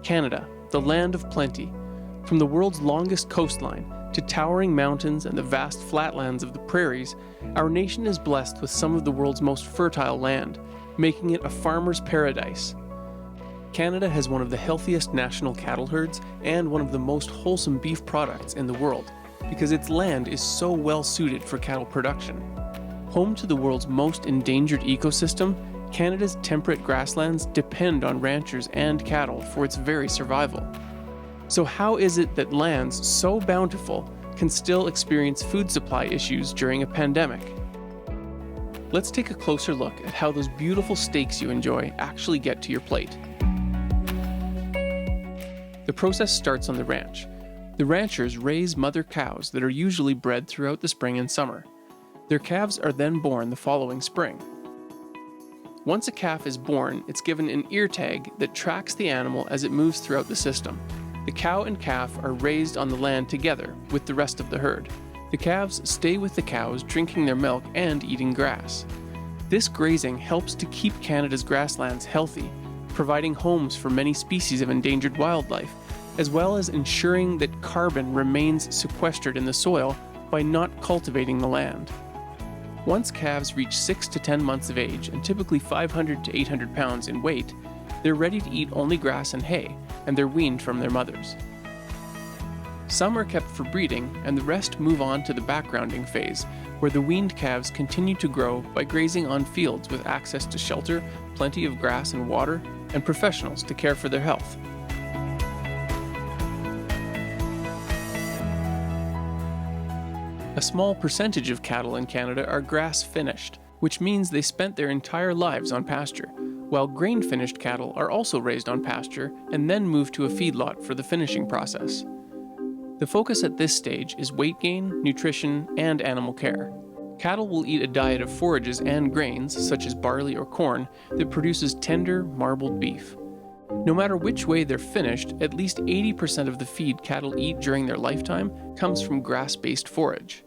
Canada, the land of plenty. From the world's longest coastline to towering mountains and the vast flatlands of the prairies, our nation is blessed with some of the world's most fertile land, making it a farmer's paradise. Canada has one of the healthiest national cattle herds and one of the most wholesome beef products in the world, because its land is so well suited for cattle production. Home to the world's most endangered ecosystem, Canada's temperate grasslands depend on ranchers and cattle for its very survival. So how is it that lands so bountiful can still experience food supply issues during a pandemic? Let's take a closer look at how those beautiful steaks you enjoy actually get to your plate. The process starts on the ranch. The ranchers raise mother cows that are usually bred throughout the spring and summer. Their calves are then born the following spring. Once a calf is born, it's given an ear tag that tracks the animal as it moves throughout the system. The cow and calf are raised on the land together with the rest of the herd. The calves stay with the cows, drinking their milk and eating grass. This grazing helps to keep Canada's grasslands healthy, providing homes for many species of endangered wildlife, as well as ensuring that carbon remains sequestered in the soil by not cultivating the land. Once calves reach 6 to 10 months of age and typically 500 to 800 pounds in weight, they're ready to eat only grass and hay, and they're weaned from their mothers. Some are kept for breeding, and the rest move on to the backgrounding phase, where the weaned calves continue to grow by grazing on fields with access to shelter, plenty of grass and water, and professionals to care for their health. A small percentage of cattle in Canada are grass-finished, which means they spent their entire lives on pasture, while grain-finished cattle are also raised on pasture and then moved to a feedlot for the finishing process. The focus at this stage is weight gain, nutrition, and animal care. Cattle will eat a diet of forages and grains, such as barley or corn, that produces tender, marbled beef. No matter which way they're finished, at least 80% of the feed cattle eat during their lifetime comes from grass-based forage.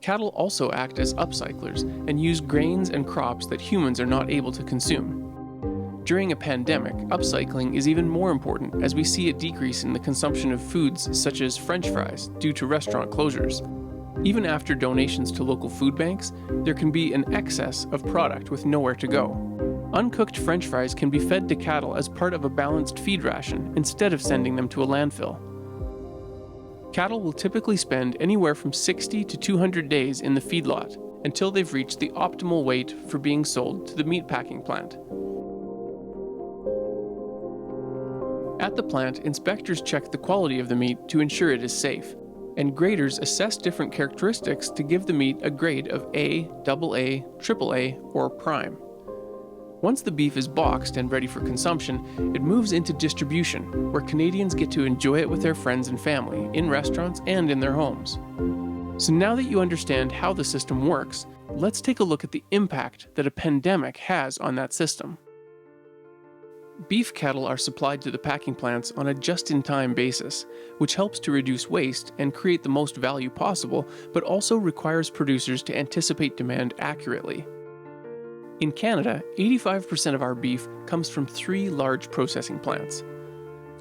Cattle also act as upcyclers and use grains and crops that humans are not able to consume. During a pandemic, upcycling is even more important as we see a decrease in the consumption of foods such as French fries due to restaurant closures. Even after donations to local food banks, there can be an excess of product with nowhere to go. Uncooked French fries can be fed to cattle as part of a balanced feed ration instead of sending them to a landfill. Cattle will typically spend anywhere from 60 to 200 days in the feedlot until they've reached the optimal weight for being sold to the meatpacking plant. At the plant, inspectors check the quality of the meat to ensure it is safe, and graders assess different characteristics to give the meat a grade of A, AA, AAA, or Prime. Once the beef is boxed and ready for consumption, it moves into distribution, where Canadians get to enjoy it with their friends and family, in restaurants and in their homes. So now that you understand how the system works, let's take a look at the impact that a pandemic has on that system. Beef cattle are supplied to the packing plants on a just-in-time basis, which helps to reduce waste and create the most value possible, but also requires producers to anticipate demand accurately. In Canada, 85% of our beef comes from 3 large processing plants.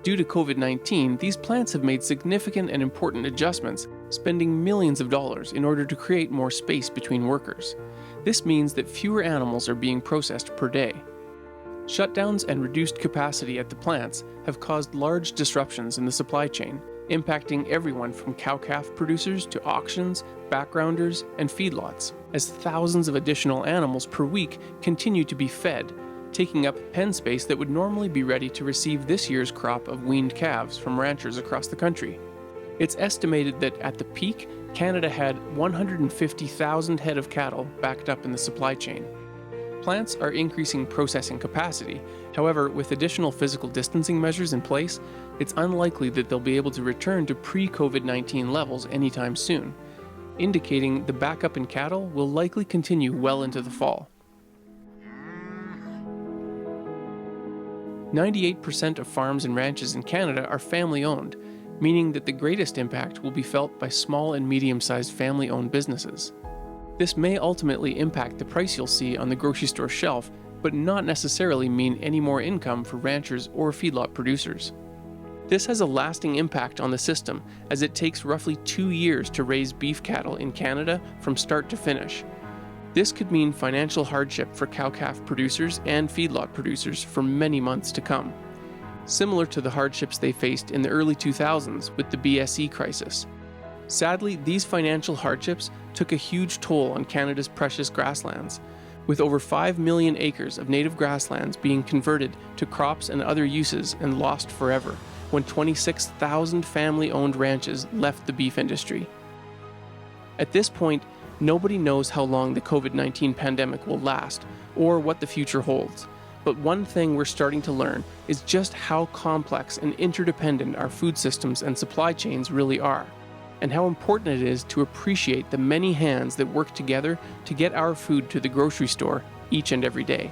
Due to COVID-19, these plants have made significant and important adjustments, spending millions of dollars in order to create more space between workers. This means that fewer animals are being processed per day. Shutdowns and reduced capacity at the plants have caused large disruptions in the supply chain, impacting everyone from cow-calf producers to auctions, backgrounders, and feedlots, as thousands of additional animals per week continue to be fed, taking up pen space that would normally be ready to receive this year's crop of weaned calves from ranchers across the country. It's estimated that at the peak, Canada had 150,000 head of cattle backed up in the supply chain. Plants are increasing processing capacity. However, with additional physical distancing measures in place, it's unlikely that they'll be able to return to pre-COVID-19 levels anytime soon, indicating the backup in cattle will likely continue well into the fall. 98% of farms and ranches in Canada are family-owned, meaning that the greatest impact will be felt by small and medium-sized family-owned businesses. This may ultimately impact the price you'll see on the grocery store shelf, but not necessarily mean any more income for ranchers or feedlot producers. This has a lasting impact on the system, as it takes roughly 2 years to raise beef cattle in Canada from start to finish. This could mean financial hardship for cow-calf producers and feedlot producers for many months to come, similar to the hardships they faced in the early 2000s with the BSE crisis. Sadly, these financial hardships took a huge toll on Canada's precious grasslands, with over 5 million acres of native grasslands being converted to crops and other uses and lost forever, when 26,000 family-owned ranches left the beef industry. At this point, nobody knows how long the COVID-19 pandemic will last or what the future holds. But one thing we're starting to learn is just how complex and interdependent our food systems and supply chains really are, and how important it is to appreciate the many hands that work together to get our food to the grocery store each and every day.